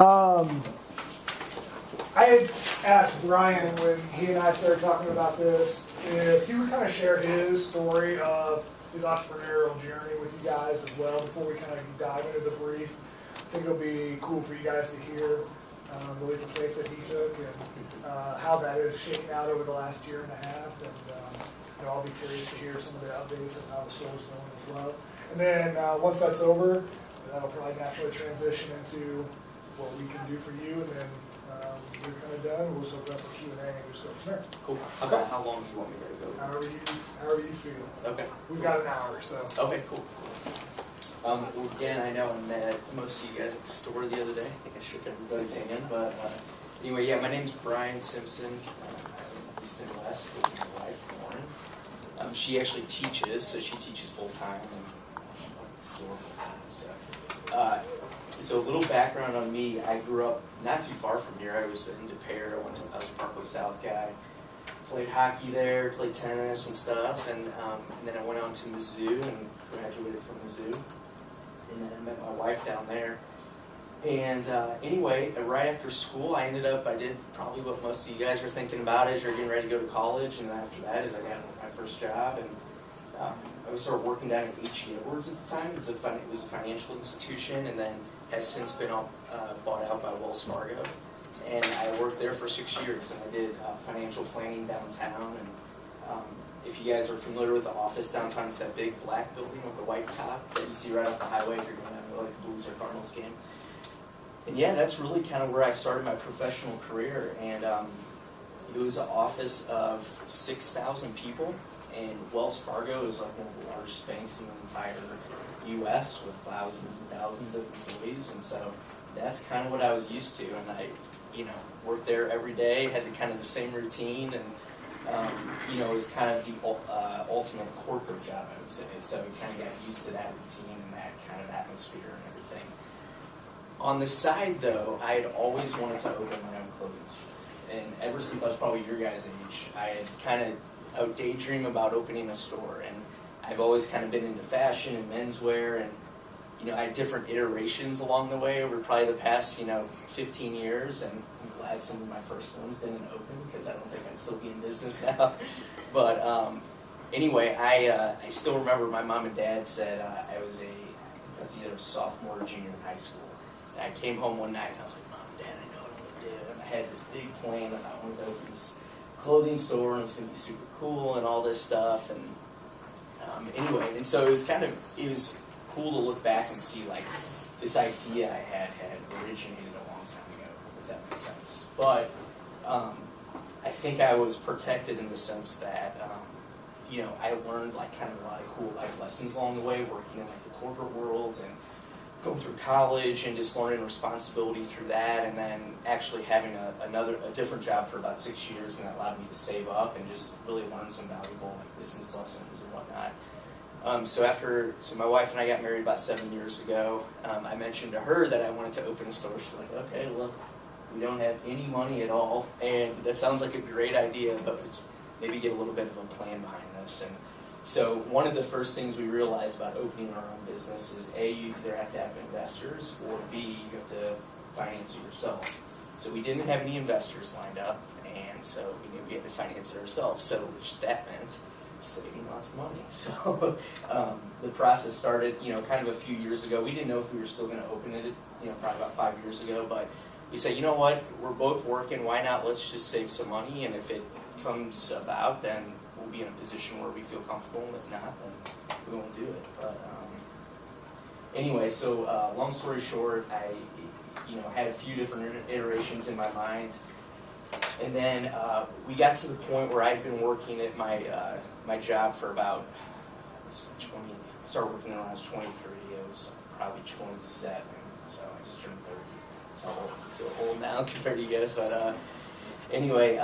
I had asked Brian when he and I started talking about this if he would kind of share his story of his entrepreneurial journey with you guys as well before we kind of dive into the brief. I think it'll be cool for you guys to hear the leap of faith that he took and how that is shaking out over the last year and a half. And I'll be curious to hear some of the updates of how the store's going as well. And then once that's over, that'll probably naturally transition into what we can do for you. And then we're kind of done. We'll just open up for Q&A and just go from there. Cool. Okay. How long do you want me to go? However you feel. Okay. We've got an hour, so. Okay, cool. Well, again, I know I met most of you guys at the store the other day. I think I shook everybody's hand, but anyway, yeah, my name's Brian Simpson. I'm East and West with my wife, Lauren. She actually teaches, so she teaches full-time and the store full-time. So a little background on me. I grew up not too far from here. I was in Des Peres. I was a Parkway South guy. Played hockey there, played tennis and stuff, and then I went on to Mizzou and graduated from Mizzou. And then I met my wife down there. And anyway, right after school, I did probably what most of you guys are thinking about as you're getting ready to go to college. And then after that is I got my first job. And I started working down at H.E. Edwards at the time. It was a financial institution, and then has since been bought out by Wells Fargo. And I worked there for 6 years, and I did financial planning downtown. And if you guys are familiar with the office downtown, it's that big black building with the white top that you see right off the highway if you're going to like a Blues or Cardinals game. And yeah, that's really kind of where I started my professional career. And it was an office of 6,000 people, and Wells Fargo is like one of the largest banks in the entire U.S. with thousands and thousands of employees. And so that's kind of what I was used to, and I worked there every day, had the same routine, and it was kind of the ultimate corporate job, I would say. So I kind of got used to that routine and that kind of atmosphere and everything. On the side, though, I had always wanted to open my own clothing store, and ever since I was probably your guys' age, I had daydream about opening a store, and I've always kind of been into fashion and menswear, and I had different iterations along the way over probably the past, 15 years, and I'm glad some of my first ones didn't open because I don't think I'd still be in business now. But anyway, I still remember my mom and dad said I was either a sophomore or junior in high school. And I came home one night and I was like, Mom and Dad, I know what I'm going to do. And I had this big plan that I wanted to open this clothing store and it's going to be super cool and all this stuff. And anyway, and so it was cool to look back and see like this idea I had originated a long time ago, if that makes sense. But I think I was protected in the sense that I learned like kind of a lot of cool life lessons along the way, working in like the corporate world and going through college and just learning responsibility through that, and then actually having a different job for about 6 years, and that allowed me to save up and just really learn some valuable like business lessons and whatnot. So my wife and I got married about 7 years ago. I mentioned to her that I wanted to open a store. She's like, okay, look, we don't have any money at all, and that sounds like a great idea, but maybe get a little bit of a plan behind this. And so one of the first things we realized about opening our own business is A, you either have to have investors, or B, you have to finance it yourself. So we didn't have any investors lined up, and so we knew we had to finance it ourselves, so which that meant saving lots of money. So the process started, kind of a few years ago. We didn't know if we were still going to open it, probably about 5 years ago, but we said, you know what, we're both working, why not, let's just save some money, and if it comes about, then we'll be in a position where we feel comfortable, and if not, then we won't do it. But anyway, so long story short, I had a few different iterations in my mind, and then we got to the point where I'd been working at my job for about 20. I started working when I was 23. I was probably 27, so I just turned 30. That's how old I feel old now compared to you guys. But anyway,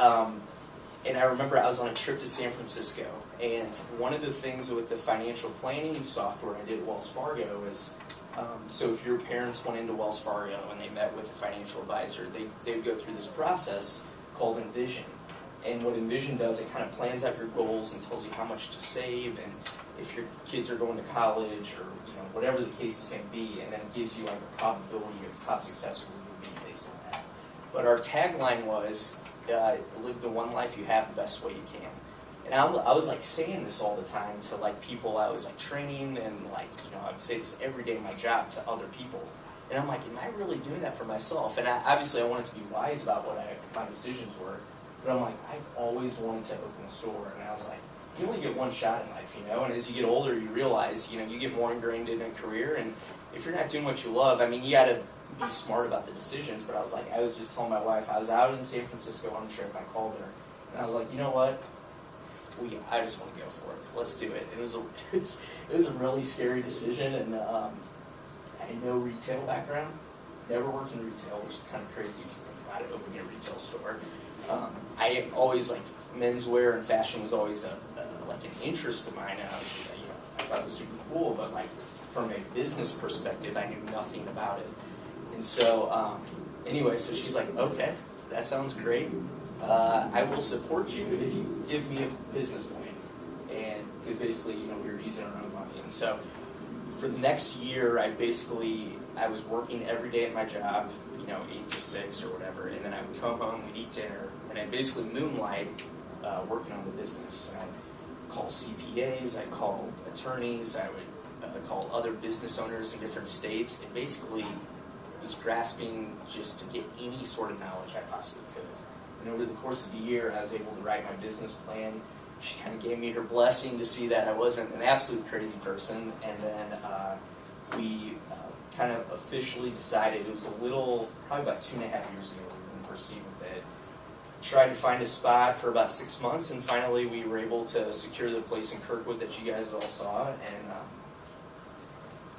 and I remember I was on a trip to San Francisco, and one of the things with the financial planning software I did at Wells Fargo is, so if your parents went into Wells Fargo and they met with a financial advisor, they would go through this process called Envision. And what Envision does, it kind of plans out your goals and tells you how much to save, and if your kids are going to college, or whatever the case is going to be, and then it gives you like a probability of how successful you will be But our tagline was, live the one life you have the best way you can. And I was like saying this all the time to like people I was like training, and like, I would say this every day in my job to other people. And I'm like, am I really doing that for myself? And obviously I wanted to be wise about what my decisions were. But I'm like, I've always wanted to open a store. And I was like, you only get one shot in life, And as you get older, you realize, you get more ingrained in a career. And if you're not doing what you love, I mean, you got to be smart about the decisions. But I was just telling my wife, I was out in San Francisco on a trip. I called her. And I was like, you know what? I just want to go for it. Let's do it. It was a really scary decision. And I had no retail background. Never worked in retail, which is kind of crazy if you think about it, opening a retail store. I always like menswear, and fashion was always like an interest of mine. And I thought it was super cool, but like from a business perspective, I knew nothing about it. And so anyway, so she's like, okay, that sounds great. I will support you if you give me a business plan. And because basically, we were using our own money. And so for the next year, I was working every day at my job, 8 to 6 or whatever, and then I would come home, we'd eat dinner, and I'd basically moonlight working on the business. I'd call CPAs, I'd call attorneys, I would call other business owners in different states, and basically was grasping just to get any sort of knowledge I possibly could. And over the course of the year, I was able to write my business plan. She kind of gave me her blessing to see that I wasn't an absolute crazy person, and then we kind of officially decided, it was probably about 2.5 years ago, we were proceed with it. Tried to find a spot for about 6 months, and finally we were able to secure the place in Kirkwood that you guys all saw,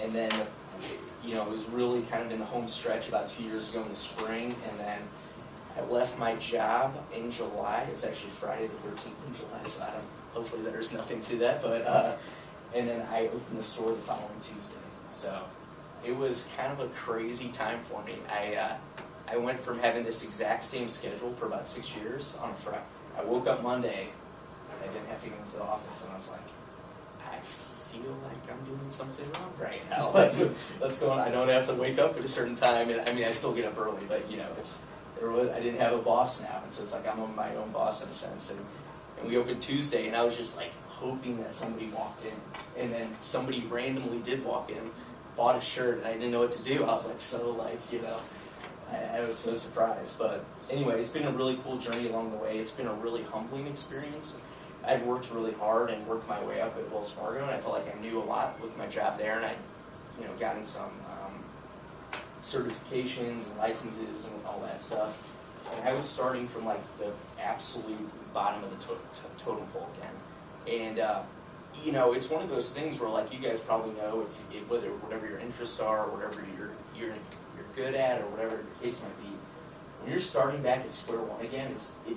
and then it was really kind of in the home stretch about 2 years ago in the spring, and then I left my job in July. It was actually Friday the 13th in July, so hopefully there's nothing to that, but and then I opened the store the following Tuesday. So it was kind of a crazy time for me. I went from having this exact same schedule for about 6 years on a Friday. I woke up Monday, and I didn't have to go into the office, and I was like, I feel like I'm doing something wrong right now. Like, what's going on? I don't have to wake up at a certain time, and I mean, I still get up early, but I didn't have a boss now, and so it's like I'm my own boss in a sense. And we opened Tuesday, and I was just like hoping that somebody walked in, and then somebody randomly did walk in, bought a shirt, and I didn't know what to do. I was like, I was so surprised. But anyway, it's been a really cool journey along the way. It's been a really humbling experience. I've worked really hard and worked my way up at Wells Fargo, and I felt like I knew a lot with my job there, and I, gotten some certifications and licenses and all that stuff. And I was starting from like the absolute bottom of the totem pole again. And it's one of those things where, like, you guys probably know, whatever your interests are, or whatever you're good at, or whatever the case might be, when you're starting back at square one again, it's you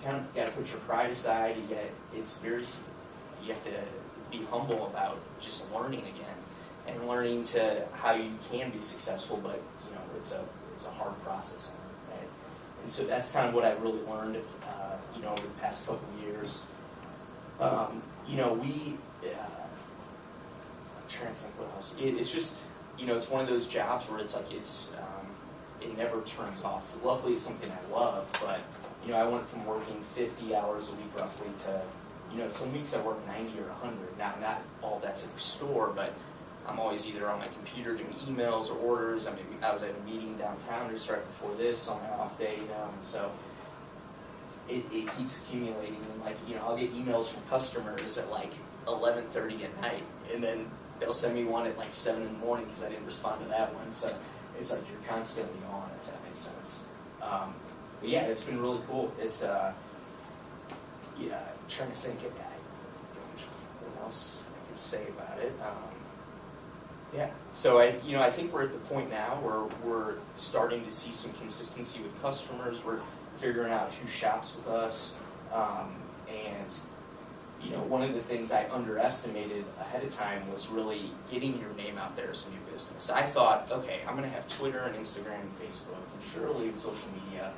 kind of got to put your pride aside. You have to be humble about just learning again, and learning to how you can be successful, but it's a hard process, right? And so that's kind of what I really learned, over the past couple of years. I'm trying to think what else. It's just, it's one of those jobs where it's like it never turns off. Luckily, it's something I love, but I went from working 50 hours a week roughly to, some weeks I work 90 or 100. Now, not all that's at the store, but I'm always either on my computer doing emails or orders. I was at a meeting downtown just right before this on my off day, and so it keeps accumulating. And I'll get emails from customers at like 11:30 at night, and then they'll send me one at like 7 in the morning because I didn't respond to that one. So it's like you're constantly on, if that makes sense. But yeah, it's been really cool. It's I'm trying to think of what else I could say about it. Yeah, so I think we're at the point now where we're starting to see some consistency with customers. We're figuring out who shops with us, and one of the things I underestimated ahead of time was really getting your name out there as a new business. I thought, okay, I'm going to have Twitter and Instagram and Facebook, and surely with social media,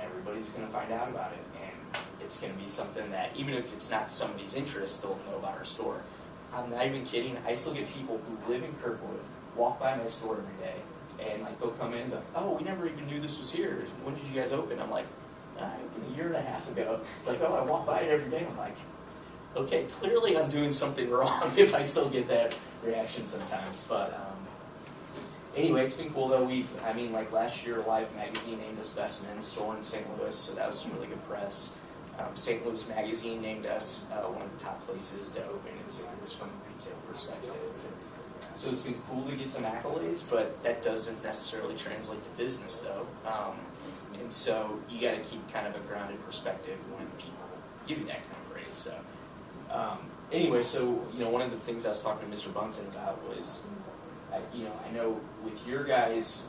everybody's going to find out about it, and it's going to be something that, even if it's not somebody's interest, they'll know about our store. I'm not even kidding. I still get people who live in Kirkwood, walk by my store every day, And like they'll come in and go, oh, we never even knew this was here. When did you guys open? I'm like, I opened a year and a half ago. Like, oh, I walk by it every day. I'm like, okay, clearly I'm doing something wrong if I still get that reaction sometimes. But anyway, it's been cool though. Like last year, Live Magazine named us Best Men's Store in St. Louis, so that was some really good press. St. Louis Magazine named us one of the top places to open in St. Louis from a retail perspective. So it's been cool to get some accolades, but that doesn't necessarily translate to business though. And so you got to keep kind of a grounded perspective when people give you that kind of praise. So anyway, so one of the things I was talking to Mr. Bunton about was, I know with your guys'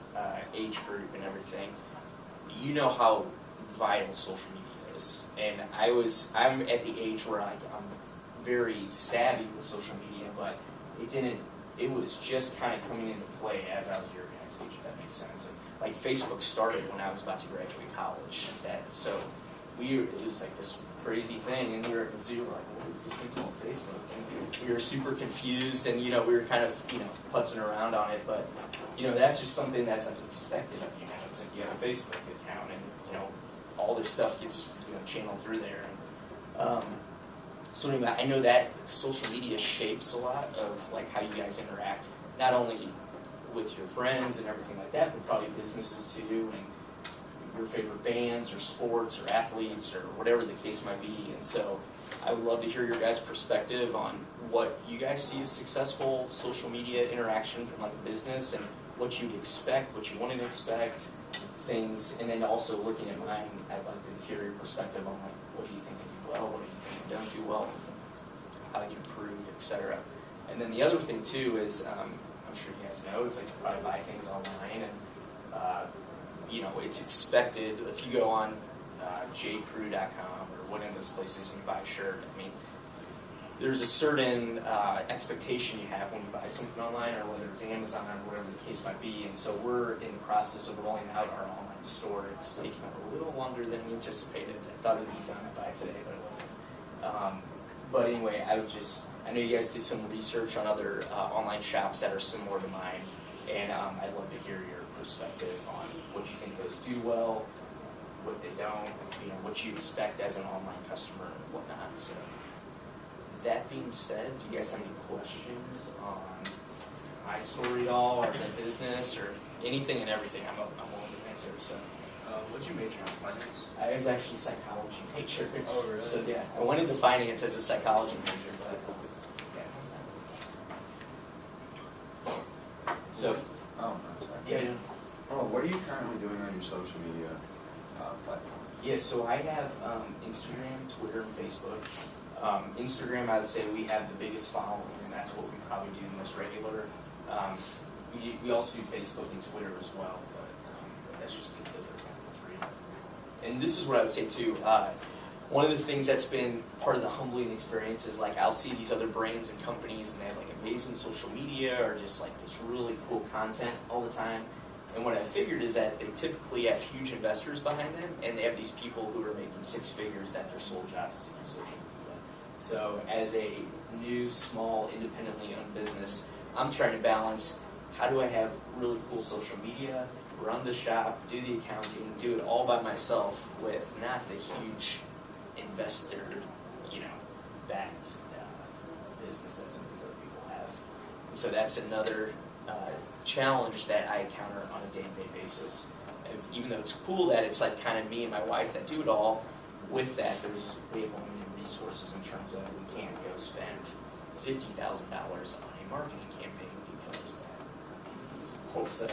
age group and everything, you know how vital social media is. And I'm at the age where I'm very savvy with social media, but it was just kind of coming into play as I was your guys' age, if that makes sense. And like Facebook started when I was about to graduate college. It was like this crazy thing, and we were at Mizzou, like, what is this thing called Facebook? And we were super confused, and we were kind of putzing around on it, but that's just something that's like expected of you now. It's like you have a Facebook account, and all this stuff gets channeled through there. And, so anyway, I know that social media shapes a lot of like how you guys interact, not only with your friends and everything like that, but probably businesses too, and your favorite bands or sports or athletes or whatever the case might be. And so I would love to hear your guys' perspective on what you guys see as successful social media interaction from like a business, and what you'd expect, what you wouldn't expect, things, and then also looking at mine, I'd like to hear your perspective on like, what do you think I do well, what do you think I've done too well, how I can improve, etc. And then the other thing too is, I'm sure you guys know, it's like you probably buy things online, and it's expected if you go on jcrew.com or one of those places and you buy a shirt. There's a certain expectation you have when you buy something online, or whether it's Amazon or whatever the case might be. And so we're in the process of rolling out our online store. It's taking a little longer than we anticipated. I thought it would be done by today, but it wasn't. But anyway, I know you guys did some research on other online shops that are similar to mine, and I'd love to hear your perspective on what you think those do well, what they don't, what you expect as an online customer and whatnot. So that being said, do you guys have any questions on my story at all, or the business, or anything and everything? I'm willing to answer. So. What'd you major in, finance? I was actually a psychology major. Oh, really? So yeah, I went into finance as a psychology major, but yeah. So, I'm sorry. yeah. What are you currently doing on your social media platform? Yeah, so I have Instagram, Twitter, and Facebook. Instagram, I would say we have the biggest following, and that's what we probably do most regular. We also do Facebook and Twitter as well, but that's just the three. And this is what I would say too. One of the things that's been part of the humbling experience is like I'll see these other brands and companies, and they have like amazing social media or just like this really cool content all the time. And what I figured is that they typically have huge investors behind them, and they have these people who are making six figures that their sole job is to do social media. So as a new, small, independently owned business, I'm trying to balance how do I have really cool social media, run the shop, do the accounting, do it all by myself with not the huge investor, backed business that some of these other people have. And so that's another challenge that I encounter on a day-to-day basis. Even though it's cool that it's like kind of me and my wife that do it all, with that there's way more resources in terms of we can't go spend $50,000 on a marketing campaign because that would be feasible. So,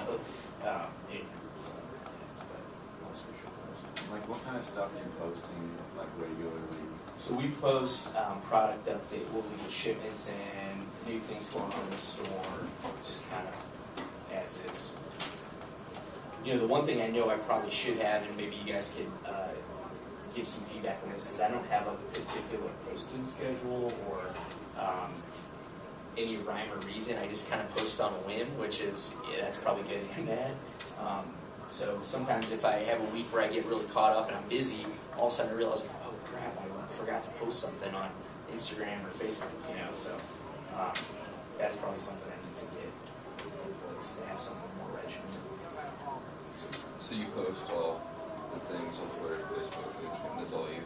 Like, what kind of stuff are you posting, like, regularly? So we post product update, we'll leave the shipments and new things going on in the store, just kind of as is. The one thing I know I probably should have, and maybe you guys could give some feedback on this, is I don't have a particular posting schedule or any rhyme or reason. I just kind of post on a whim, which is, that's probably good and bad. So sometimes if I have a week where I get really caught up and I'm busy, all of a sudden I realize, oh crap, I forgot to post something on Instagram or Facebook, so that's probably something I need to get in place to have something more regimented. So you post all the things on Twitter, Facebook, Instagram, that's all you?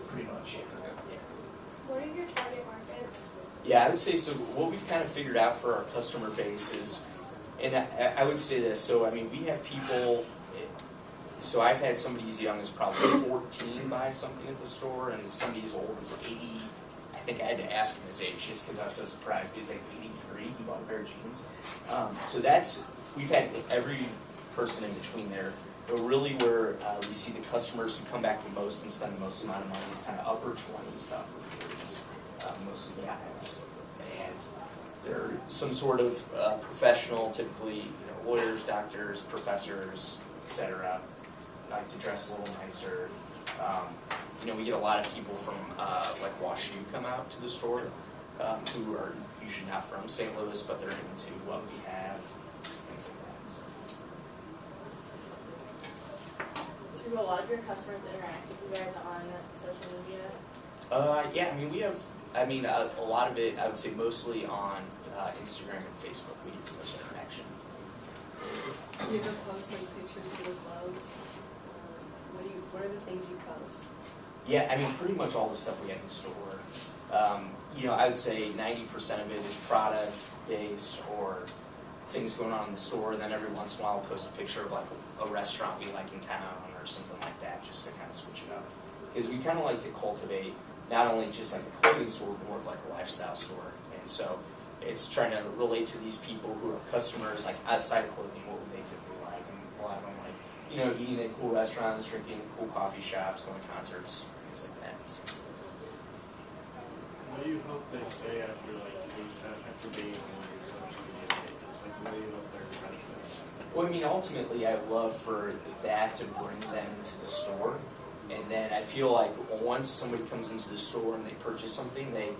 Pretty much, yeah. Okay. Yeah. What are your target markets? Yeah, I would say so. What we've kind of figured out for our customer base is, and I would say this. So I mean, we have people. So I've had somebody as young as probably 14 buy something at the store, and somebody as old as 80. I think I had to ask him his age just because I was so surprised. He was like 83. He bought a pair of jeans. So that's we've had every person in between there. But really, where we see the customers who come back the most and spend the most amount of money is kind of upper 20s to upper 40s. Mostly guys, and they're some sort of professional, typically lawyers, doctors, professors, etc. Like to dress a little nicer. We get a lot of people from like WashU come out to the store who are usually not from St. Louis, but they're into what we have, things like that. So do a lot of your customers interact with you guys on social media? Yeah, I mean, we have. I mean, a lot of it, I would say mostly on Instagram and Facebook, we get the most interaction. Do you ever post like pictures of your clothes? What are the things you post? Yeah, I mean, pretty much all the stuff we have in store. I would say 90% of it is product-based or things going on in the store, and then every once in a while I'll post a picture of like a restaurant we like in town or something like that, just to kind of switch it up. Because we kind of like to cultivate not only just like a clothing store, but more of like a lifestyle store. And so it's trying to relate to these people who are customers, like outside of clothing, what would they typically like? And a lot of them like, eating at cool restaurants, drinking cool coffee shops, going to concerts, things like that. So. What do you hope they say after being on one of your social media pages? Like, what do you hope their impression is? Well, I mean, ultimately, I would love for that to bring them into the store. And then I feel like once somebody comes into the store and they purchase something, they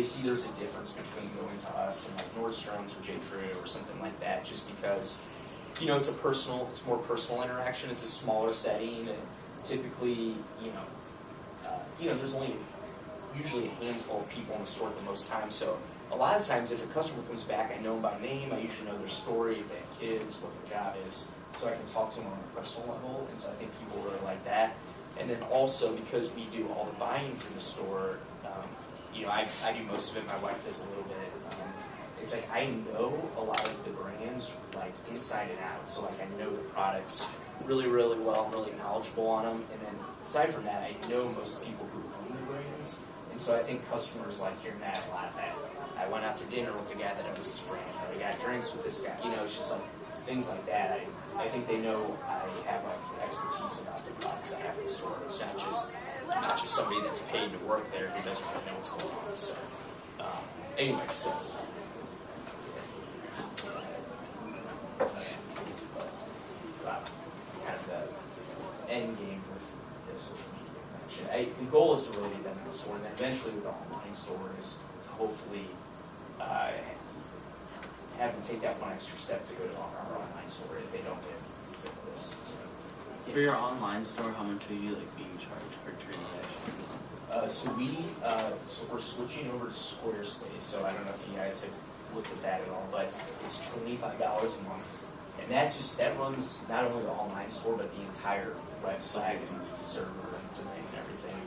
see there's a difference between going to us and like Nordstrom's or J. Crew or something like that, just because, it's more personal interaction. It's a smaller setting, and typically, there's only usually a handful of people in the store at the most time. So a lot of times, if a customer comes back, I know them by name. I usually know their story, if they have kids, what their job is. So I can talk to them on a personal level, and so I think people really like that. And then also, because we do all the buying for the store, I do most of it, my wife does a little bit. It's like I know a lot of the brands like inside and out, so like I know the products really, really well, I'm really knowledgeable on them. And then aside from that, I know most people who own the brands, and so I think customers like hearing that a lot. That I went out to dinner with the guy that owns this brand, or I got drinks with this guy. It's just like things like that. I think they know I have like expertise about the products I have in the store. It's not just somebody that's paid to work there who doesn't really know what's going on. So anyway, so. Kind of the end game with the social media connection. The goal is to really get them in the store, and then eventually with the online store is to hopefully have them take that one extra step to go to our online store if they don't live in St. Louis. So, yeah. For your online store, how much are you being charged per transaction? So we're switching over to Squarespace. So I don't know if you guys have looked at that at all, but it's $25 a month, and that runs not only the online store but the entire website and server and domain and everything.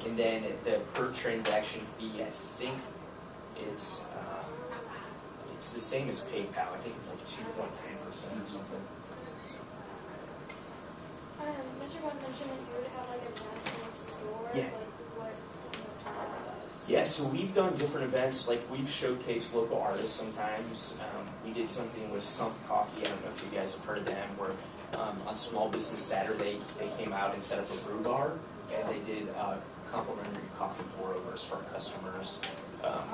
And then the per transaction fee, I think it's the same as PayPal. I think it's like 2.9% or something. Mr. Bond mentioned that you would have like a national store. Yeah. Like what? Yeah, so we've done different events. Like we've showcased local artists sometimes. We did something with Sunk Coffee. I don't know if you guys have heard of them. Where on Small Business Saturday they came out and set up a brew bar, and they did complimentary coffee pour-overs for our customers.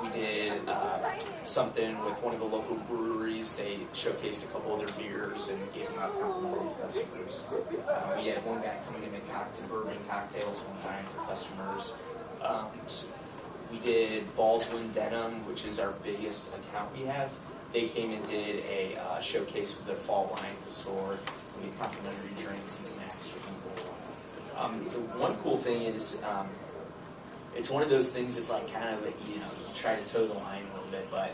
We did something with one of the local breweries. They showcased a couple of their beers and gave them out complimentary to customers. We had one guy coming in and make bourbon cocktails one time for customers. We did Baldwin Denim, which is our biggest account we have. They came and did a showcase of their fall line at the store. We did complimentary drinks and snacks for people. The one cool thing is, it's one of those things that's like kind of, you try to toe the line a little bit, but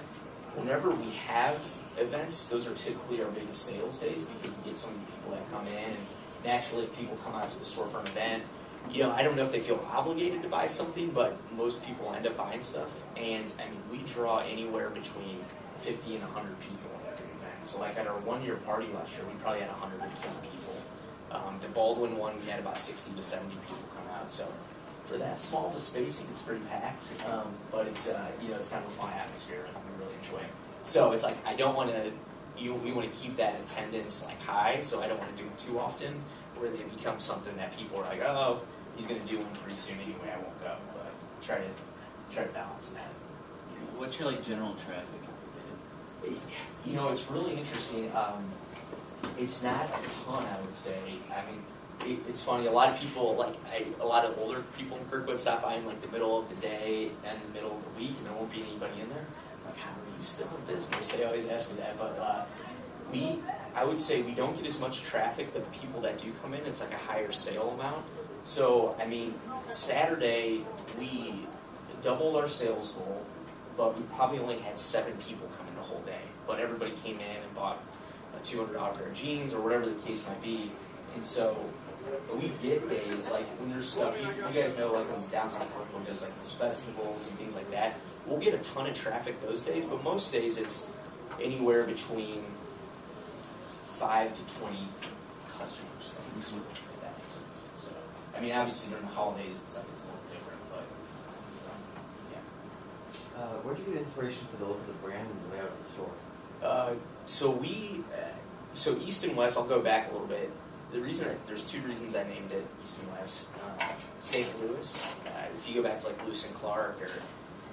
whenever we have events, those are typically our biggest sales days because we get so many people that come in, and naturally if people come out to the store for an event, you know, I don't know if they feel obligated to buy something, but most people end up buying stuff. And I mean, we draw anywhere between 50 and 100 people at every event. So like at our 1-year party last year, we probably had 120 people. The Baldwin one, we had about 60 to 70 people come out. So for that small of a spacing, it's pretty packed. But it's, you know, it's kind of a fun atmosphere and we really enjoy it. So it's like, I don't want to, we want to keep that attendance like high, so I don't want to do it too often, where they become something that people are like, oh, he's going to do one pretty soon anyway, I won't go. But try to balance that. What's your like general traffic? You know, it's really interesting. It's not a ton, I would say. I mean, it's funny. A lot of people, a lot of older people in Kirkwood stop by in like the middle of the day and the middle of the week, and there won't be anybody in there. Like, how are you still in business? They always ask me that. But I would say we don't get as much traffic, but the people that do come in, it's like a higher sale amount. So, I mean, Saturday we doubled our sales goal, but we probably only had 7 people come in the whole day. But everybody came in and bought a $200 pair of jeans or whatever the case might be. And so we get days, like when there's stuff, you guys know, like when downtown Kirkwood does like those festivals and things like that, we'll get a ton of traffic those days, but most days it's anywhere between 5 to 20 customers. If that makes sense. So, I mean, obviously during the holidays and stuff, it's a little different, but so, yeah. Where'd you get inspiration for the look of the brand and the layout of the store? So East and West, I'll go back a little bit. There's 2 reasons I named it East and West. St. Louis, if you go back to like Lewis and Clark or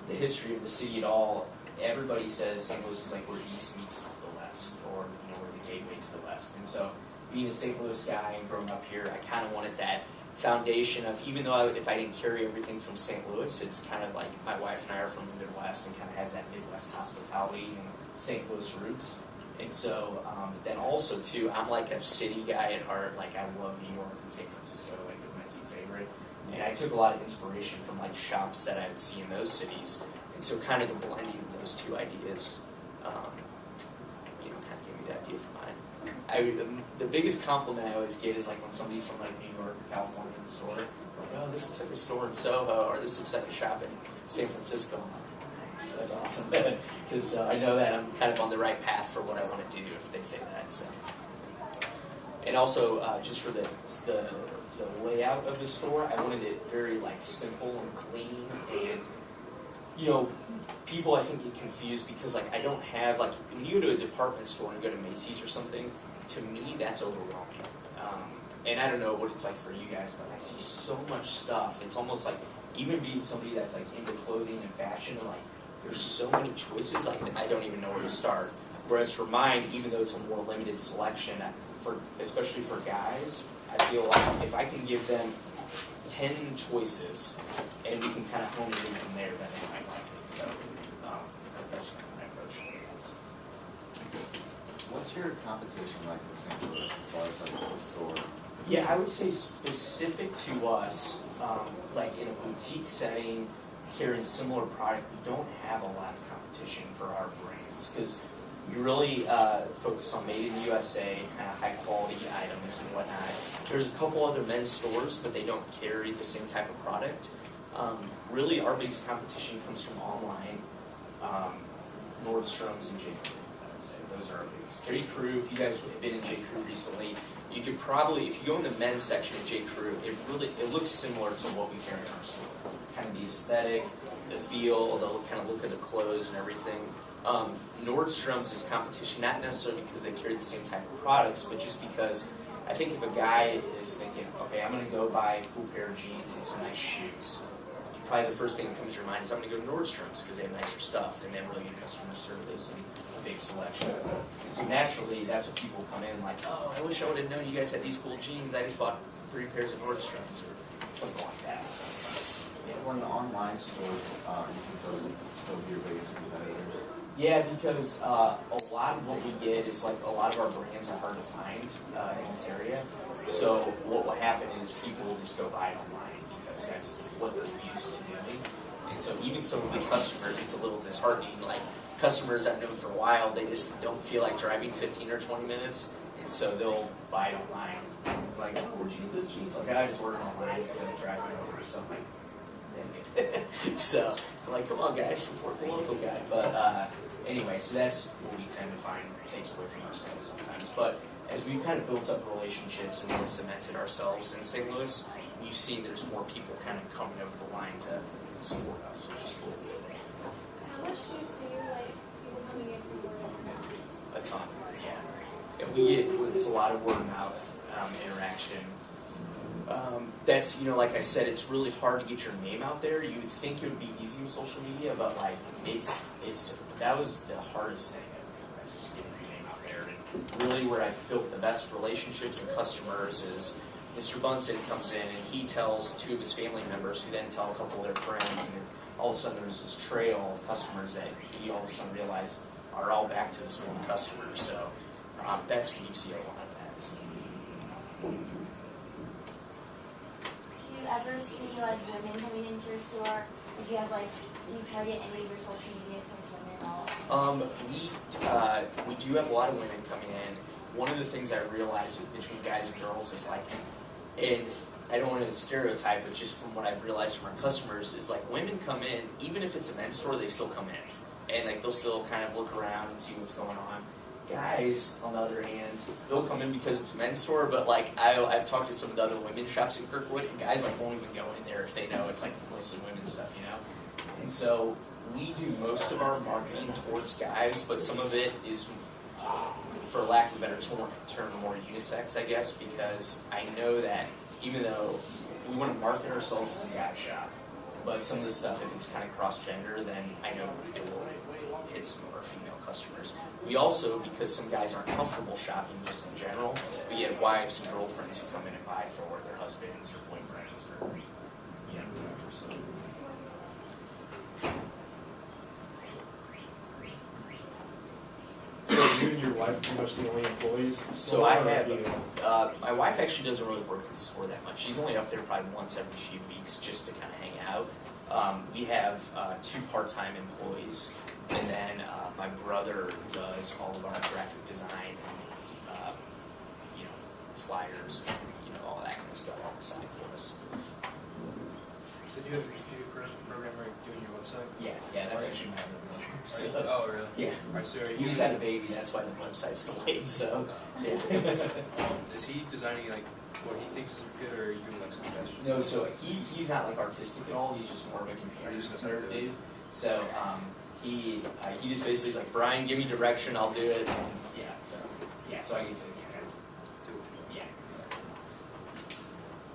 the history of the city at all, everybody says St. Louis is like where East meets the West, or you know, where the gateway to the West. And so being a St. Louis guy and growing up here, I kind of wanted that foundation of, even though if I didn't carry everything from St. Louis, it's kind of like my wife and I are from the Midwest and kind of has that Midwest hospitality and St. Louis roots. And so, then also too, I'm like a city guy at heart. Like I love New York and San Francisco, like my 2 favorite. And I took a lot of inspiration from like shops that I would see in those cities. And so kind of the blending of those 2 ideas, you know, kind of gave me the idea for mine. The biggest compliment I always get is like when somebody's from like New York or California in the store, like, oh, this looks like a store in Soho, or this looks like a shop in San Francisco. I'm like, nice, that's awesome. Because I know that I'm kind of on the right path for what I want to do if they say that. So. And also, just for the layout of the store, I wanted it very like simple and clean, and you know, people I think get confused because like I don't have like when you go to a department store and you go to Macy's or something, to me that's overwhelming. And I don't know what it's like for you guys, but I see so much stuff. It's almost like even being somebody that's like into clothing and fashion, like there's so many choices, like I don't even know where to start. Whereas for mine, even though it's a more limited selection, especially for guys, I feel like if I can give them 10 choices and we can kind of hone it in from there, then they might like it. So that's kind of my approach. What's your competition like in St. Louis as far as like the store? Yeah, I would say specific to us, like in a boutique setting, carrying similar product, we don't have a lot of competition for our brands because we really focus on made in the USA, kind of high quality items and whatnot. There's a couple other men's stores, but they don't carry the same type of product. Really, our biggest competition comes from online, Nordstrom's and J. Crew. I would say those are our biggest. J. Crew, if you guys have been in J. Crew recently, you could probably, if you go in the men's section at J. Crew, it looks similar to what we carry in our store. Kind of the aesthetic, the feel, the kind of look of the clothes and everything. Nordstrom's is competition, not necessarily because they carry the same type of products, but just because I think if a guy is thinking, okay, I'm going to go buy a cool pair of jeans and some nice shoes, probably the first thing that comes to your mind is I'm going to go to Nordstrom's because they have nicer stuff and they have really good customer service and a big selection. And so naturally, that's what people come in like, oh, I wish I would have known you guys had these cool jeans. I just bought 3 pairs of Nordstrom's or something like that. So, yeah. Or in the online store, you think those would still be your biggest competitors? Yeah, because a lot of what we get is like a lot of our brands are hard to find in this area. So what will happen is people will just go buy it online because that's what they're used to doing. And so even some of the customers, it's a little disheartening. Like customers I've known for a while, they just don't feel like driving 15 or 20 minutes, and so they'll buy it online. Like, oh, where'd you get those jeans? Like, I just ordered online instead of driving over or something. So, I'm like, come on guys, support the local guy. But anyway, so that's what we tend to find takes away from ourselves sometimes. But as we've kind of built up relationships and really cemented ourselves in St. Louis, we've seen there's more people kind of coming over the line to support us, which is cool. How much do you see like people coming in from word of mouth? A ton, yeah. And we get, there's a lot of word of mouth interaction. That's, you know, like I said, it's really hard to get your name out there. You would think it would be easy with social media, but like that was the hardest thing. That's just getting your name out there. And really where I've built the best relationships and customers is Mr. Bunton comes in and he tells two of his family members who then tell a couple of their friends, and all of a sudden there's this trail of customers that he all of a sudden realized are all back to this one customer. So that's when you see a lot of that. So. Do you ever see like women coming into your store? Or do you have like, do you target any of your social media towards women at all? We do have a lot of women coming in. One of the things I realized between guys and girls is like, and I don't want to stereotype, but just from what I've realized from our customers is like women come in, even if it's a men's store, they still come in. And like they'll still kind of look around and see what's going on. Guys, on the other hand, they'll come in because it's a men's store, but like I've talked to some of the other women's shops in Kirkwood, and guys like won't even go in there if they know it's like mostly women's stuff, you know? And so we do most of our marketing towards guys, but some of it is, for lack of a better term, more unisex, I guess, because I know that even though we want to market ourselves as a guy shop, but some of the stuff, if it's kind of cross-gender, then I know it will hit some of our female customers. We also, because some guys aren't comfortable shopping just in general, we get wives and girlfriends who come in and buy for their husbands or boyfriends or, you know, whatever. So. So you and your wife are pretty much the only employees? at the So store, I or have, do you- my wife actually doesn't really work at the store that much. She's only up there probably once every few weeks just to kind of hang out. We have 2 part-time employees, and then my brother does all of our graphic design, and, you know, flyers, and, you know, all that kind of stuff on the side for us. So do you have a computer program where you're doing your website? Yeah, that's actually my other brother. So, Oh, really? yeah. Alright, so are He you, just had a baby, that's why the website's delayed, so, yeah. is he designing like what he thinks is good, or are you doing like suggestions? No, so he's not like artistic at all. He's just more of a computer He's just nerd a nerd. dude. So he just basically is like, Brian, give me direction, I'll do it. And so I get to kind of Do what you want. yeah. Exactly.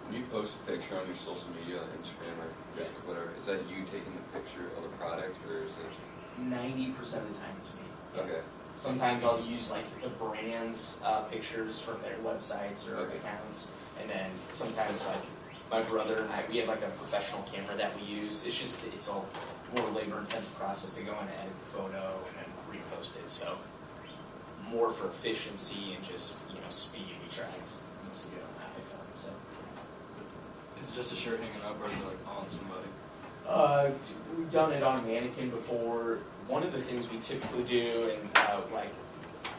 When you post a picture on your social media, like Instagram or Facebook, whatever, is that you taking the picture of the product, or is it? 90% of the time it's me. Okay. Sometimes I'll use like the brand's pictures from their websites or Okay. accounts, and then sometimes like my brother and I, we have like a professional camera that we use. It's just it's a more labor-intensive process to go in and edit the photo and then repost it. So more for efficiency and just speed. We try mostly get on that iPhone. So Is it just a shirt hanging up, or is it like on somebody? we've done it on a mannequin before. One of the things we typically do, and like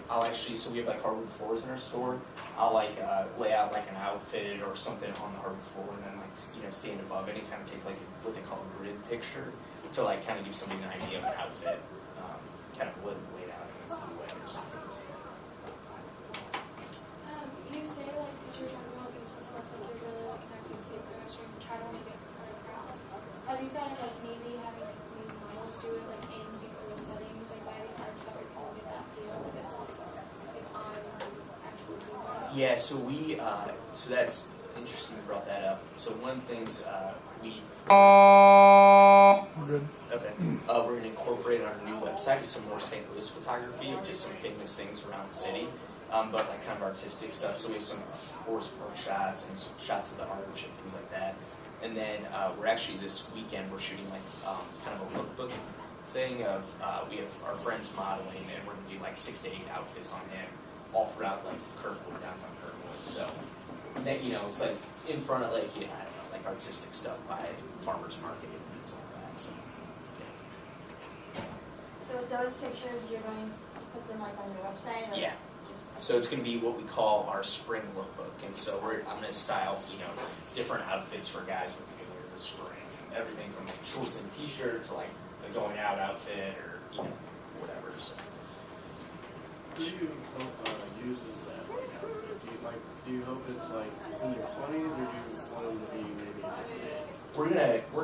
I'll actually, so we have like hardwood floors in our store. I'll like lay out like an outfit or something on the hardwood floor, and then like stand above it and kind of take like what they call a grid picture to like kind of give somebody an idea of an outfit, kind of laid out in a cool way or something. So. You say like, because you were talking about Facebook Plus, like you're really like connecting to the industry and try to make it right across. Have you thought of like maybe having like maybe models do it like in St. Louis settings, like by the arts that would kind of get that feel, but it's also like on actual Google? Yeah, so so that's interesting you brought that up. So one of the things we Good. okay, we're going to incorporate on our new website some more St. Louis photography of just some famous things around the city, but like kind of artistic stuff. So we have some Forest Park shots and some shots of the arch and things like that. And then we're actually this weekend we're shooting like kind of a lookbook thing of we have our friends modeling, and we're going to do like 6 to 8 outfits on him all throughout like Kirkwood, downtown Kirkwood. So that it's like in front of like I don't know, like artistic stuff by farmers market and things like that. So So So those pictures, you're going to put them like on your website, or Yeah. just? So it's going to be what we call our spring lookbook, and so I'm going to style, different outfits for guys with the beginning of the spring, everything from like shorts and t-shirts, like a going out outfit, or whatever. So. Who do you hope uses that like outfit? Do you hope it's like in their 20s, or do you want them to be maybe just We're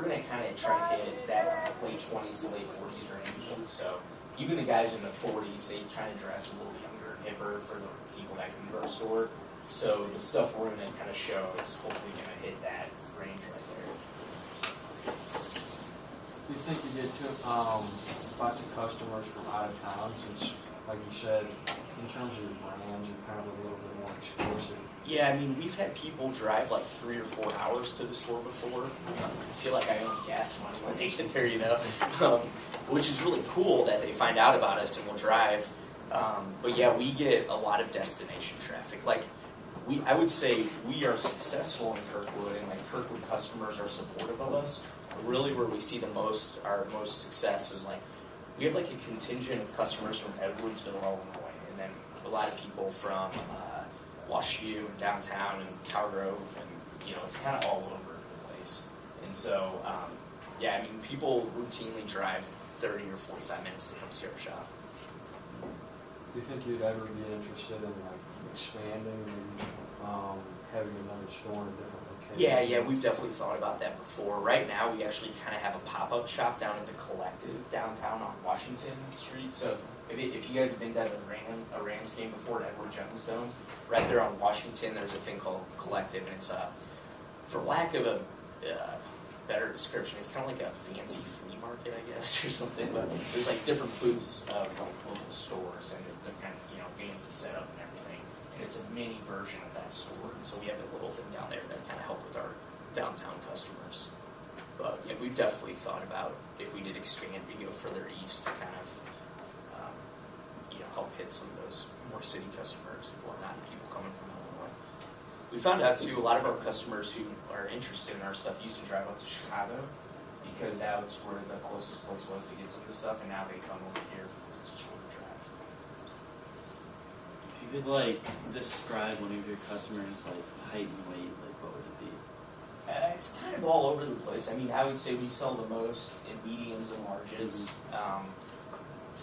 gonna kind of try to hit that late 20s to late 40s range. So even the guys in the 40s, they kind of dress a little younger and hipper for the people that come to our store. So the stuff we're gonna kind of show is hopefully gonna hit that range right there. Do you think you get lots of customers from out of town, since, like you said, in terms of your brands, you're kind of a little bit more exclusive? Yeah, I mean, we've had people drive like 3 or 4 hours to the store before. I feel like I own gas money when they get there, which is really cool that they find out about us and will drive. But yeah, we get a lot of destination traffic. Like, I would say we are successful in Kirkwood, and like Kirkwood customers are supportive of us. But really, where we see our most success is like we have like a contingent of customers from Edwardsville, Illinois, and then a lot of people from WashU and downtown and Tower Grove, and it's kind of all over the place. And so, yeah, I mean, people routinely drive 30 or 45 minutes to come see our shop. Do you think you'd ever be interested in like expanding and having another store in a different location? Yeah, we've definitely thought about that before. Right now, we actually kind of have a pop-up shop down at the Collective downtown on Washington Street. So if you guys have been to a Rams game before at Edward Jones Dome, right there on Washington, there's a thing called Collective, and it's for lack of a better description, it's kind of like a fancy flea market, I guess, or something. But there's like different booths of like local stores, and they're kind of fancy setup and everything. And it's a mini version of that store, and so we have a little thing down there that kind of help with our downtown customers. But yeah, we've definitely thought about if we did expand, we go further east to kind of help hit some of those more city customers and whatnot, people coming from Illinois. We found out too, a lot of our customers who are interested in our stuff used to drive up to Chicago because that was where the closest place was to get some of the stuff, and now they come over here because it's a shorter drive. If you could like describe one of your customers' like height and weight, like what would it be? It's kind of all over the place. I mean, I would say we sell the most in mediums and larges.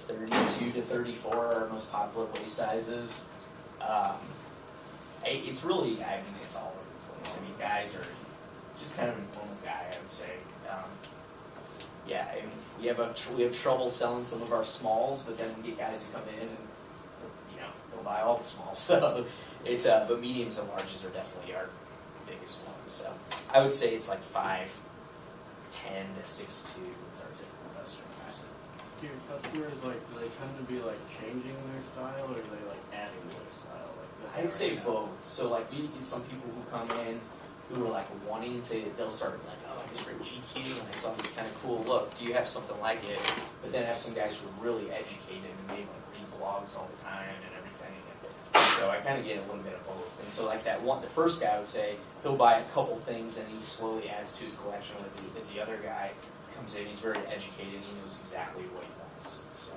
32 to 34 are our most popular waist sizes. It's really, it's all over the place. I mean, guys are just kind of a normal guy, I would say. Yeah, I mean, we have trouble selling some of our smalls, but then we get guys who come in and they'll buy all the smalls. So it's but mediums and larges are definitely our biggest ones. So I would say it's like 5'10" to 6'2" is our typical customer. Do your customers do they tend to be like changing their style, or are they like adding to their style? Like I'd say both. So like we get some people who come in who are like wanting to, they'll start like, oh, I just read GQ and I saw this kind of cool look. Do you have something like it? But then I have some guys who are really educated and they like read blogs all the time and everything. And so I kind of get a little bit of both. And so like the first guy I would say, he'll buy a couple things and he slowly adds to his collection. As the other guy comes in, he's very educated, he knows exactly what he wants. So,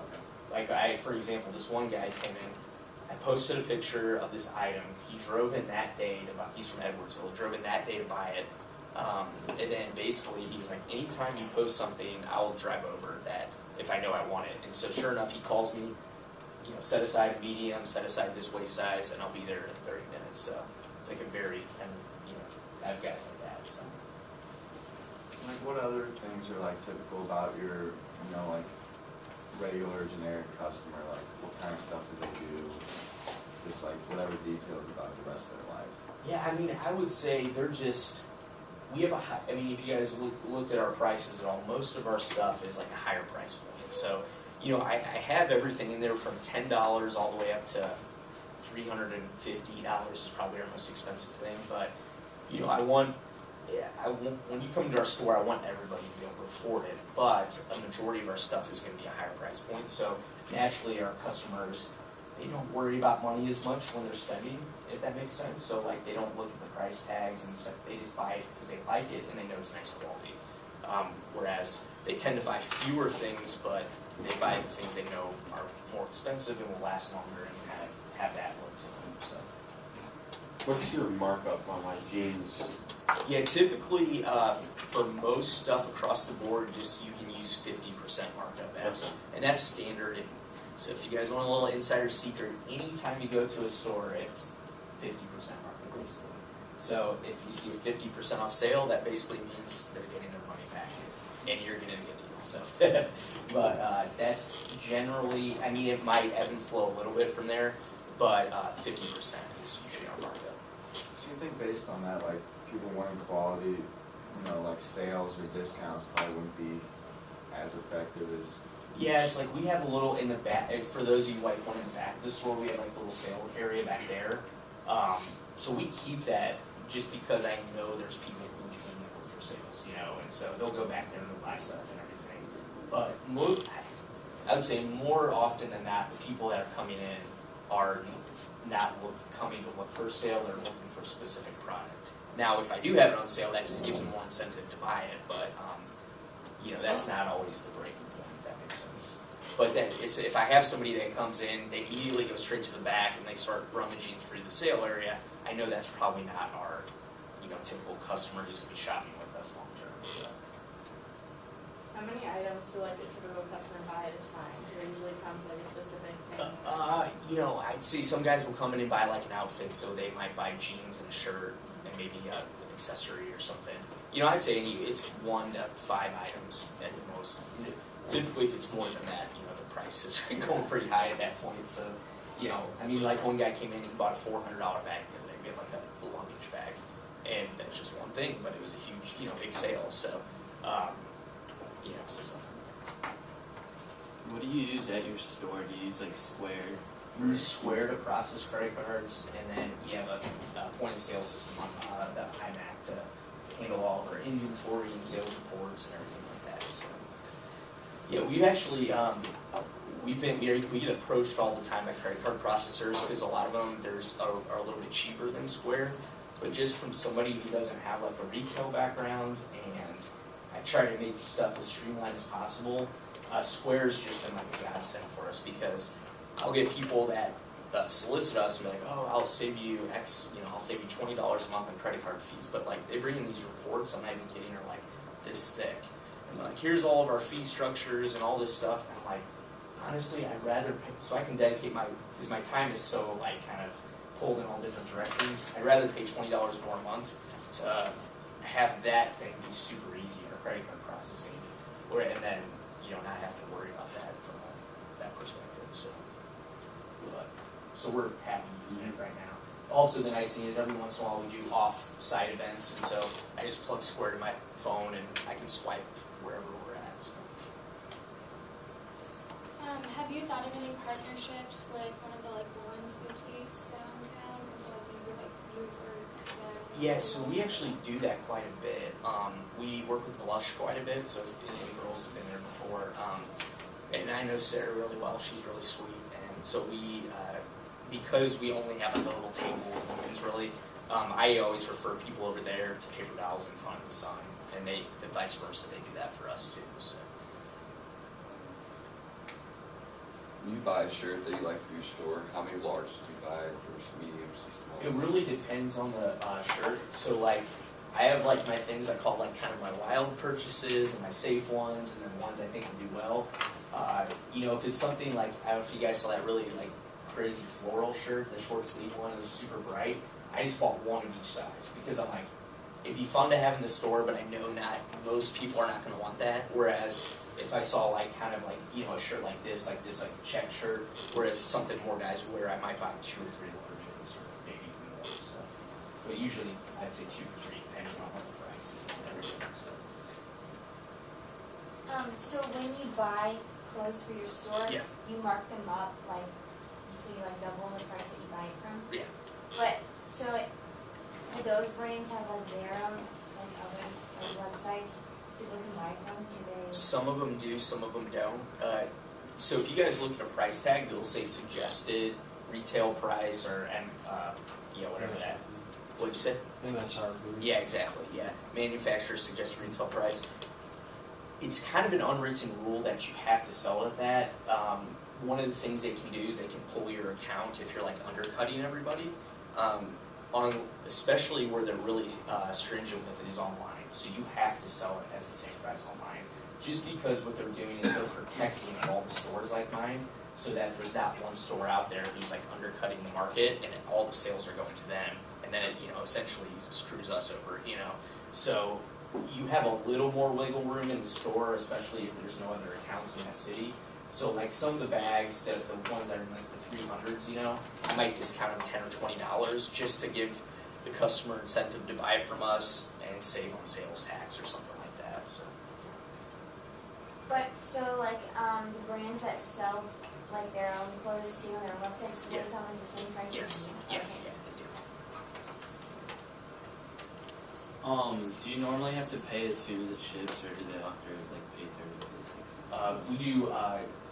like for example, this one guy came in, I posted a picture of this item, he drove in that day to buy, he's from Edwardsville, drove in that day to buy it, and then basically he's like, anytime you post something, I'll drive over that if I know I want it. And so sure enough, he calls me, set aside a medium, set aside this waist size, and I'll be there in 30 minutes. So it's like a very, I have guys like that, so. Like, what other things are like typical about your, like regular generic customer? Like, what kind of stuff do they do? Just like whatever details about the rest of their life. Yeah, I mean, I would say they're just, we have if you guys looked at our prices at all, most of our stuff is like a higher price point. So, I have everything in there from $10 all the way up to $350 is probably our most expensive thing. But, when you come to our store, I want everybody to be able to afford it, but a majority of our stuff is going to be a higher price point. So naturally, our customers, they don't worry about money as much when they're spending, if that makes sense. So like they don't look at the price tags and stuff. They just buy it because they like it and they know it's nice quality. Whereas they tend to buy fewer things, but they buy the things they know are more expensive and will last longer and kind of have that look to them. So. What's your markup on like jeans? Yeah, typically for most stuff across the board, just you can use 50% markup as, and that's standard. So if you guys want a little insider secret, anytime you go to a store, it's 50% markup basically. So if you see a 50% off sale, that basically means they're getting their money back, and you're getting a good deal. So, but that's generally, I mean, it might ebb and flow a little bit from there, but 50% is usually our markup. So you think based on that, like, people wanting quality, you know, like sales or discounts probably wouldn't be as effective as... Yeah, it's like we have a little in the back, for those of you like one in the back of the store, we have like a little sale area back there. So we keep that just because I know there's people who look for sales, you know, and so they'll go back there and they'll buy stuff and everything. But I would say more often than not, the people that are coming in are not coming to look for a sale, they're looking for a specific product. Now, if I do have it on sale, that just gives them more incentive to buy it, but you know, that's not always the breaking point, if that makes sense. But then, if I have somebody that comes in, they immediately go straight to the back and they start rummaging through the sale area, I know that's probably not our, you know, typical customer who's going to be shopping with us long term. So. How many items do like a typical customer buy at a time? Do they usually come with like a specific thing? You know, I'd say some guys will come in and buy like an outfit, so they might buy jeans and a shirt and maybe an accessory or something. You know, I'd say it's 1 to 5 items at the most. Typically, if it's more than that, you know, the price is going pretty high at that point. So, you know, I mean, like one guy came in and he bought a $400 bag the other day. We had like a luggage bag, and that was just one thing, but it was a huge, you know, big sale. So, you know, so stuff like that. What do you use at your store? Do you use like Square? We use Square to process credit cards, and then we have a point of sale system on the iMac to handle all of our inventory and sales reports and everything like that. So, yeah, we've actually we get approached all the time by credit card processors because a lot of them are a little bit cheaper than Square, but just from somebody who doesn't have like a retail background, and I try to make stuff as streamlined as possible. Square's just been like a godsend for us because I'll get people that solicit us and be like, oh, I'll save you X, you know, I'll save you $20 a month on credit card fees. But like they bring in these reports, I'm not even kidding, are like this thick. And like, here's all of our fee structures and all this stuff. And I'm like, honestly, I'd rather pay, so I can dedicate because my time is so like kind of pulled in all different directions. I'd rather pay $20 more a month to have that thing be super easy, or credit card processing, and then, you know, not have to worry about that from that perspective. So we're happy using it right now. Also, the nice thing is every once in a while we do off-site events, and so I just plug Square to my phone and I can swipe wherever we're at. So. Have you thought of any partnerships with one of the like Lawrence boutiques downtown? So like maybe like you for Yeah, so we actually do that quite a bit. We work with Blush quite a bit, so if any girls have been there before. And I know Sarah really well, she's really sweet. And so we, because we only have like a little table of women's really, I always refer people over there to Paper Dolls and Fun in the Sun. And the vice versa, they do that for us too. So. When you buy a shirt that you like for your store, how many larges do you buy versus mediums and small? It really depends on the shirt. So like, I have like my things I call like kind of my wild purchases and my safe ones, and then ones I think will do well. You know, if it's something like, I don't know if you guys saw that really like crazy floral shirt, the short sleeve one is super bright. I just bought one of each size because I'm like, it'd be fun to have in the store, but I know not most people are not going to want that. Whereas if I saw like kind of like, you know, a shirt like like check shirt, whereas something more guys wear, I might buy 2 or 3 larges or maybe even more. So, but usually I'd say 2 or 3 depending on what the price is and everything. So when you buy clothes for your store, Yeah. you mark them up like so you like double the price that you buy it from. Yeah. But so do those brands have like their own like others like websites people can buy from? Do they? Some of them do, some of them don't. So if you guys look at a price tag, it'll say suggested retail price or you know, whatever that. What'd you say? MSRP. Yeah, exactly. Yeah, manufacturer suggested retail price. it's kind of an unwritten rule that you have to sell at that. One of the things they can do is they can pull your account if you're like undercutting everybody. Especially where they're really stringent with it is online. So you have to sell it as the same price online. Just because what they're doing is they're protecting all the stores like mine, so that there's not one store out there who's like undercutting the market and all the sales are going to them, and then it, essentially screws us over, So you have a little more wiggle room in the store, especially if there's no other accounts in that city. So like some of the bags, the ones that are in like the 300s, I might discount them $10 or $20 just to give the customer incentive to buy it from us and save on sales tax or something like that. So. But so like the brands that sell like their own clothes too on their websites, do they sell at the same price as Yes. you? Yeah. Okay. Yeah, they do. Do you normally have to pay as soon as it ships, or do they offer like pay 30 days, 60 days? We do.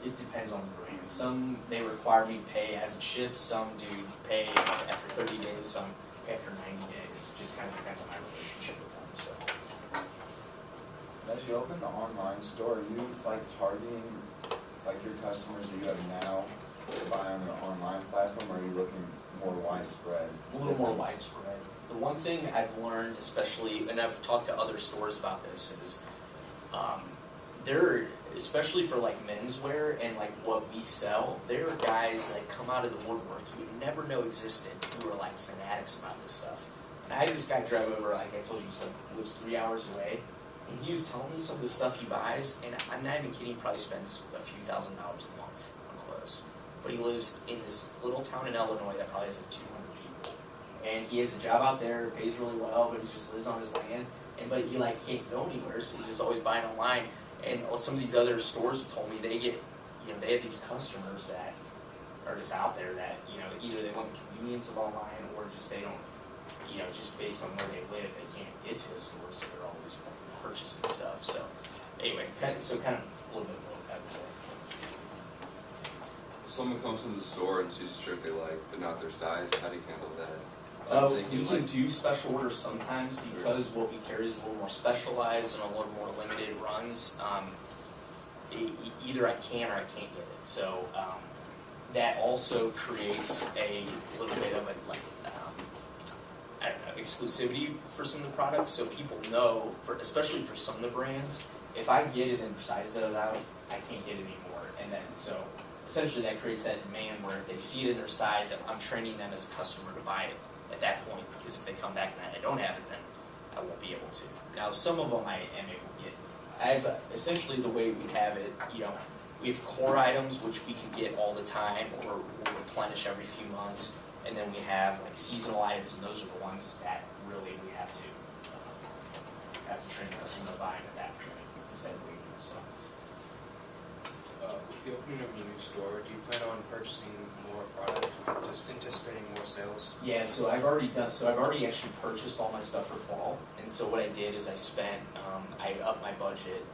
It depends on the brand. Some they require me to pay as it ships. Some do pay after 30 days. Some after 90 days. Just kind of depends on my relationship with them. So. As you open the online store, are you like targeting like your customers that you have now to buy on the online platform, or are you looking more widespread? A little more widespread. The one thing I've learned, especially, and I've talked to other stores about this, is there, especially for like menswear and like what we sell, there are guys that come out of the woodwork you would never know existed who are like fanatics about this stuff. And I had this guy drive over, like I told you, he lives 3 hours away, and he was telling me some of the stuff he buys, and I'm not even kidding, he probably spends a few $1,000s a month on clothes. But he lives in this little town in Illinois that probably has like 200 people. And he has a job out there, pays really well, but he just lives on his land. But he like can't go anywhere, so he's just always buying online. And some of these other stores have told me they get, they have these customers that are just out there that, either they want the convenience of online or just they don't, just based on where they live, they can't get to a store, so they're always purchasing stuff. So anyway, kind of a little bit of both, I would say. Someone comes into the store and sees a shirt they like, but not their size. How do you handle that? We can do special orders sometimes because what we carry is a little more specialized and a little more limited runs. Either I can or I can't get it. So that also creates a little bit of exclusivity for some of the products. So people know, especially for some of the brands, if I get it and size it out, I can't get it anymore. And then so essentially that creates that demand where if they see it in their size, I'm training them as a customer to buy it at that point, because if they come back and I don't have it, then I won't be able to. Now, some of them I am able to get. I've essentially the way we have it, we have core items which we can get all the time or we'll replenish every few months, and then we have like seasonal items, and those are the ones that really we have to train the customer to buy at that point instead of waiting. So. With the opening of a new store, do you plan on purchasing more products, just anticipating more sales? Yeah, so I've already actually purchased all my stuff for fall, and so what I did is I upped my budget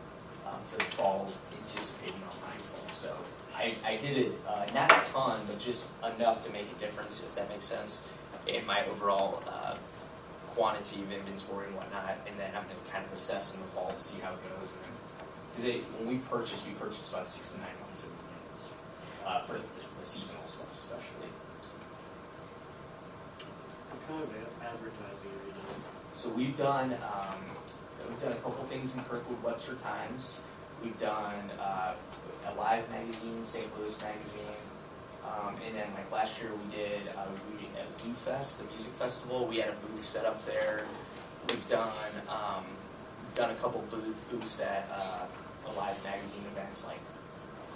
for the fall anticipating online stuff. So I did it, not a ton, but just enough to make a difference, if that makes sense, in my overall quantity of inventory and whatnot, and then I'm going to kind of assess in the fall to see how it goes. Because when we purchase about 6 to 9 months in advance for the seasonal stuff, especially. What kind of advertising are you doing? So we've done a couple things in Kirkwood Webster Times. We've done a Live magazine, St. Louis magazine, and then like last year we did at Blue Fest, the music festival. We had a booth set up there. We've done a couple booths at Live magazine events like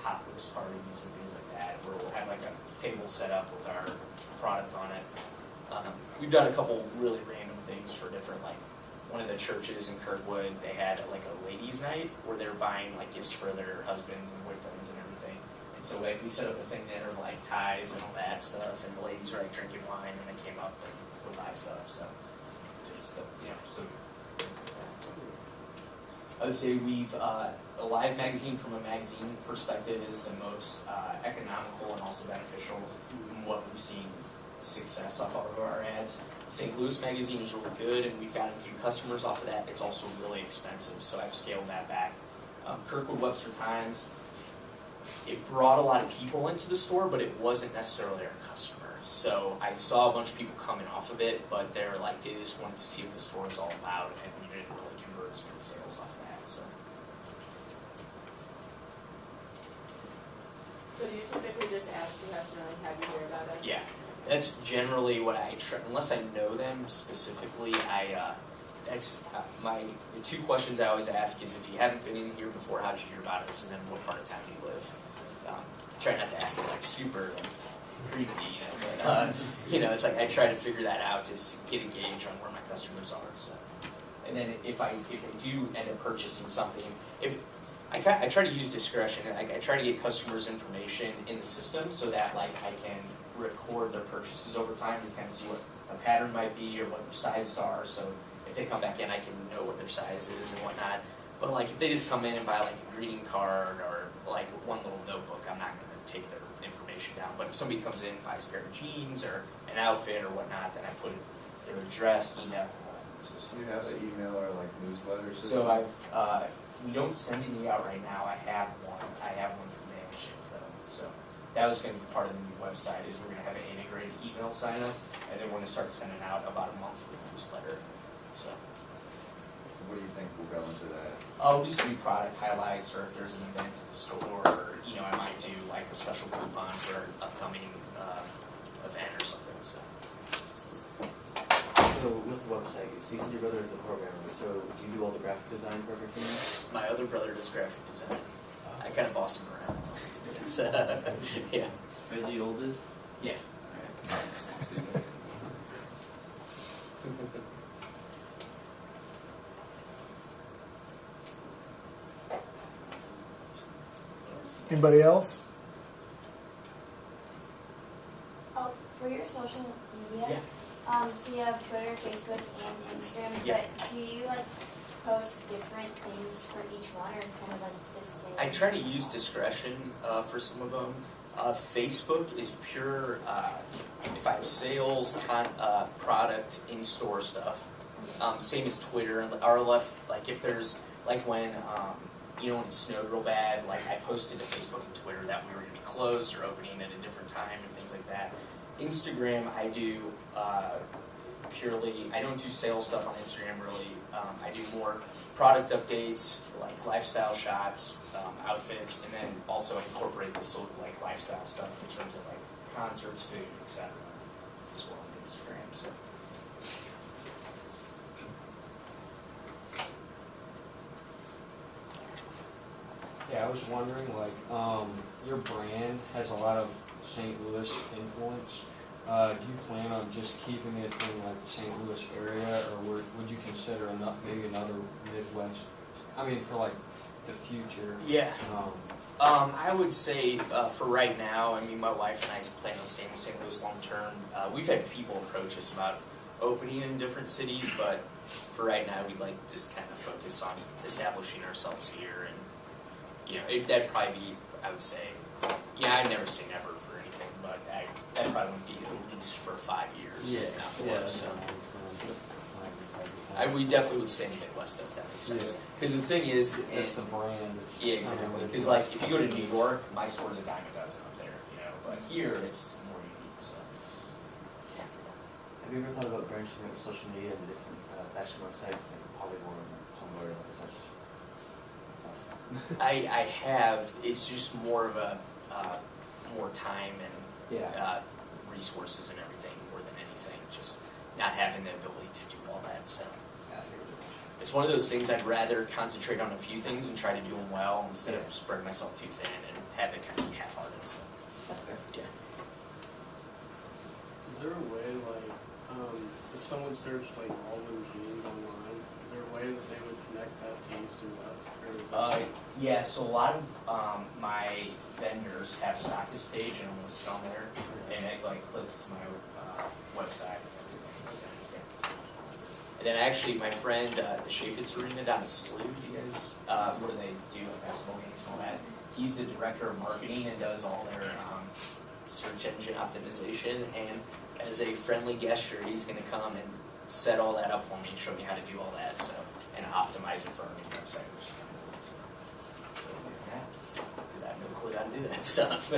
Hot List parties and things like that, where we'll have like a table set up with our product on it. We've done a couple really random things for different, like one of the churches in Kirkwood, they had like a ladies' night where they were buying like gifts for their husbands and boyfriends and everything. And so like we set up a thing there of like ties and all that stuff, and the ladies were like drinking wine and they came up and would buy stuff. So just some things like that. I would say we've a Live magazine from a magazine perspective is the most economical and also beneficial from what we've seen success off of our ads. St. Louis magazine is really good, and we've gotten a few customers off of that. It's also really expensive, so I've scaled that back Kirkwood Webster Times, it brought a lot of people into the store, but it wasn't necessarily our customer. So I saw a bunch of people coming off of it, but they're like, they just wanted to see what the store was all about, and we didn't really convert as many sales off of that. So So you typically just ask the customer, like, have you heard about us? yeah, that's generally what I try. Unless I know them specifically, the two questions I always ask is if you haven't been in here before, how'd you hear about us, and then what part of town do you live. Try not to ask it like super creepy, but it's like I try to figure that out to get a gauge on where my customers are. So, and then if I do end up purchasing something, if I try to use discretion, and I try to get customers' information in the system so that like I can record their purchases over time and kind of see what a pattern might be or what their sizes are. So if they come back in, I can know what their size is and whatnot. But like if they just come in and buy like a greeting card or like one little notebook, I'm not going to take their information down. But if somebody comes in and buys a pair of jeans or an outfit or whatnot, then I put their address, email, and all that. Do you have an email or like newsletter So system? we don't send any out right now. I have one through Mailchimp though. So that was going to be part of the new website. Is we're going to have an integrated email sign up, and then we're going to start sending out about a monthly newsletter. So. What do you think will go into that? Oh, just do product highlights, or if there's an event at the store, or I might do like a special coupon for an upcoming event or something. So. So with the website, so you said your brother is a programmer, so do you do all the graphic design for everything? My other brother does graphic design. I kind of boss him around. So, yeah. Are you the oldest? Yeah. Anybody else? Oh, for your social media, Yeah. So you have Twitter, Facebook, and Instagram, Yeah. but do you like post different things for each one, or kind of like the same? I try to use discretion for some of them. Facebook is pure, if I have sales, product, in-store stuff. Same as Twitter, or like if there's, like when it snowed real bad, like I posted to Facebook and Twitter that we were going to be closed or opening at a different time and things like that. Instagram, I do purely, I don't do sales stuff on Instagram really. I do more product updates, like lifestyle shots, outfits, and then also incorporate the sort of like lifestyle stuff in terms of like concerts, food, etc. as well on Instagram. So. Yeah, I was wondering, like, your brand has a lot of St. Louis influence. Do you plan on just keeping it in like the St. Louis area, or would you consider maybe another Midwest? I mean, for like the future. Yeah. I would say for right now, I mean, my wife and I plan on staying in St. Louis long term. We've had people approach us about opening in different cities, but for right now, we'd like to just kind of focus on establishing ourselves here. And that'd probably be, I would say, I'd never say never for anything, but that probably would be at least for 5 years, if not more. So. We definitely would stay in the Midwest if that makes sense. Because the thing is, it's the brand. Yeah, exactly. Because like if you go to New York, my store's a dime a dozen up there, but here it's more unique. So. Have you ever thought about branching out social media and different fashion websites like Polygon, Tumblr, or such? I have. It's just more of a more time and resources and everything more than anything. Just not having the ability to do all that. So it's one of those things I'd rather concentrate on a few things and try to do them well instead of spreading myself too thin and have it kind of be half-hearted. So yeah. Is there a way, like, if someone searched like Alden jeans online, is there a way that they would connect that to East and West? Yeah, so a lot of my vendors have Stockist page and I'm listed on there, and it like clicks to my website and everything. So, yeah. And then actually, my friend, the Chaffetz Arena down in SLU, you guys, what do they do at basketball games and all that? He's the director of marketing and does all their search engine optimization. And as a friendly gesture, he's going to come and set all that up for me and show me how to do all that. So and optimize it for our new website, which is kind of cool. So. happens. Because I have no clue how to do that stuff.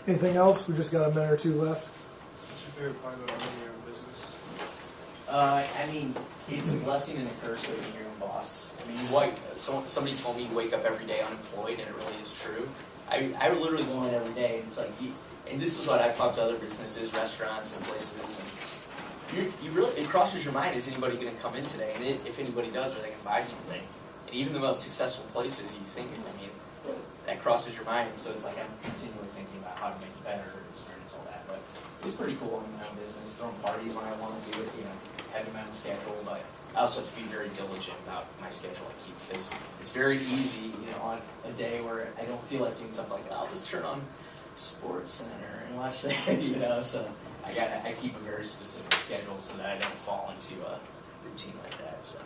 Anything else? We just got a minute or two left. What's your favorite part about running your own business? I mean, it's a blessing and a curse of being your own boss. I mean, somebody told me you wake up every day unemployed, and it really is true. I literally go in every day, and it's like, and this is what I've talked to other businesses, restaurants, and places, and you really, it crosses your mind, is anybody going to come in today? And if anybody does, are they going to buy something? And even the most successful places, you think, I mean, that crosses your mind, so it's like I'm continually thinking about how to make it better, experience all that. But it's pretty cool in my own business, throwing parties when I want to do it, having my own schedule, but I also have to be very diligent about my schedule I keep, because it's very easy, on a day where I don't feel like doing something like, I'll just turn on Sports Center and watch that, so I keep a very specific schedule so that I don't fall into a routine like that, so.